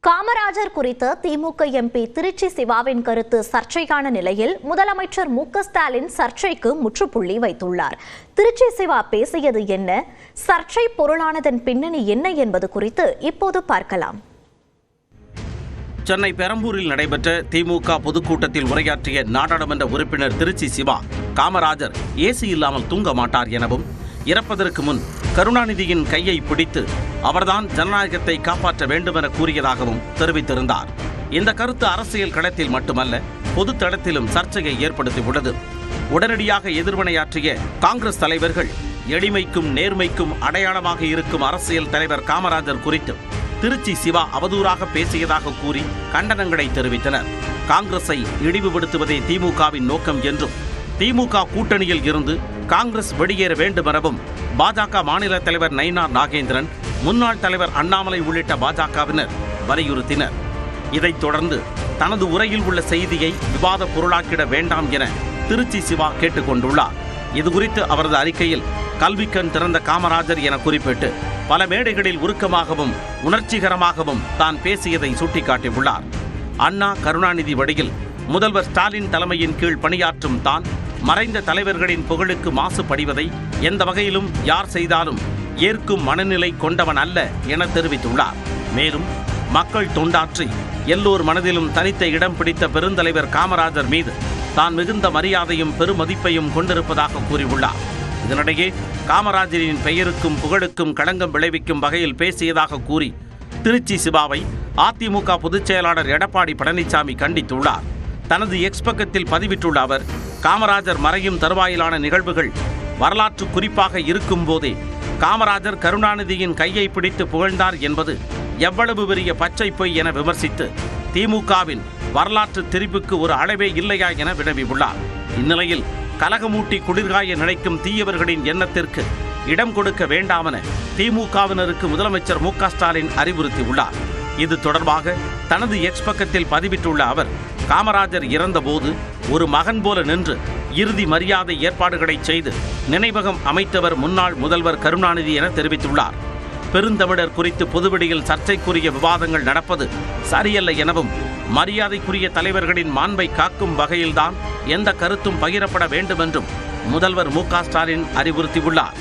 காமராஜர் குறித்த திமுக எம்பி திருச்சி சிவாவின் கருத்து சர்ச்சையான நிலையில் முதலமைச்சர் மு.க.ஸ்டாலின் சர்ச்சைக்கு முற்றுப்புள்ளி வைத்துள்ளார். திருச்சி சிவா பேசியது என்ன, சர்ச்சை பொருளானதன் பின்னணி என்ன என்பது குறித்து இப்போது பார்க்கலாம். சென்னை பெரம்பூரில் நடைபெற்ற திமுக பொதுக்கூட்டத்தில் உரையாற்றிய நாடாளுமன்ற உறுப்பினர் திருச்சி சிவா, காமராஜர் ஏசி இல்லாமல் தூங்க மாட்டார் எனவும், இறப்பதற்கு முன் கருணாநிதியின் கையை பிடித்து அவர்தான் ஜனநாயகத்தை காப்பாற்ற வேண்டும் என கூறியதாகவும் தெரிவித்திருந்தார். இந்த கருத்து அரசியல் களத்தில் மட்டுமல்ல, பொது தளத்திலும் சர்ச்சையை ஏற்படுத்தியுள்ளது. உடனடியாக எதிர்வினையாற்றிய காங்கிரஸ் தலைவர்கள் எளிமைக்கும் நேர்மைக்கும் அடையாளமாக இருக்கும் அரசியல் தலைவர் காமராஜர் குறித்து திருச்சி சிவா அவதூறாக பேசியதாக கூறி கண்டனங்களை தெரிவித்தனர். காங்கிரஸை இழிவுபடுத்துவதே திமுகவின் நோக்கம் என்றும், திமுக கூட்டணியில் இருந்து காங்கிரஸ் வெளியேற வேண்டும் எனவும் பாஜக மாநில தலைவர் நயினார் நாகேந்திரன், முன்னாள் தலைவர் அண்ணாமலை உள்ளிட்ட பாஜகவினர் வலியுறுத்தினர். இதைத் தொடர்ந்து தனது உரையில் உள்ள செய்தியை விவாத பொருளாக்கிட வேண்டாம் என திருச்சி சிவா கேட்டுக்கொண்டுள்ளார். இதுகுறித்து அவரது அறிக்கையில் கல்விக்கண் திறந்த காமராஜர் என குறிப்பிட்டு பல மேடைகளில் உருக்கமாகவும் உணர்ச்சிகரமாகவும் தான் பேசியதை சுட்டிக்காட்டியுள்ளார். அண்ணா கருணாநிதி வழியில் முதல்வர் ஸ்டாலின் தலைமையின் கீழ் பணியாற்றும் தான் மறைந்த தலைவர்களின் புகழுக்கு மாசுபடிவதை எந்த வகையிலும் யார் செய்தாலும் ஏற்கும் மனநிலை கொண்டவன் அல்ல என தெரிவித்துள்ளார். மேலும் மக்கள் தொண்டாற்றி எல்லோர் மனதிலும் தனித்த இடம் பிடித்த பெருந்தலைவர் காமராஜர் மீது தான் மிகுந்த மரியாதையும் பெருமதிப்பையும் கொண்டிருப்பதாக கூறியுள்ளார். இதனிடையே காமராஜரின் பெயருக்கும் புகழுக்கும் களங்கம் விளைவிக்கும் வகையில் பேசியதாக கூறி திருச்சி சிவாவை அதிமுக பொதுச் செயலாளர் எடப்பாடி பழனிசாமி கண்டித்துள்ளார். தனது எக்ஸ் பக்கத்தில் பதிவிட்டுள்ள அவர், காமராஜர் மறையும் தருவாயிலான நிகழ்வுகள் வரலாற்று குறிப்பாக இருக்கும் போதே காமராஜர் கருணாநிதியின் கையை பிடித்து புகழ்ந்தார் என்பது எவ்வளவு பெரிய பச்சை பொய் என விமர்சித்து திமுகவின் வரலாற்று திரிப்புக்கு ஒரு அளவே இல்லையா என வினவியுள்ளார். இந்நிலையில் கலகமூட்டி குளிர்காய நினைக்கும் தீயவர்களின் எண்ணத்திற்கு இடம் கொடுக்க வேண்டாமென திமுகவினருக்கு முதலமைச்சர் மு.க.ஸ்டாலின் அறிவுறுத்தியுள்ளார். இது தொடர்பாக தனது எக்ஸ் பக்கத்தில் பதிவிட்டுள்ள அவர், காமராஜர் இறந்தபோது ஒரு மகன் போல நின்று இறுதி மரியாதை ஏற்பாடுகளை செய்து நினைவகம் அமைத்தவர் முன்னாள் முதல்வர் கருணாநிதி என தெரிவித்துள்ளார். பெருந்தமிழர் குறித்து பொதுவெளியில் சர்ச்சைக்குரிய விவாதங்கள் நடப்பது சரியல்ல எனவும், மரியாதைக்குரிய தலைவர்களின் மாண்பை காக்கும் வகையில்தான் எந்த கருத்தும் பகிரப்பட வேண்டும் என்றும் முதல்வர் மு.க.ஸ்டாலின் அறிவுறுத்தியுள்ளார்.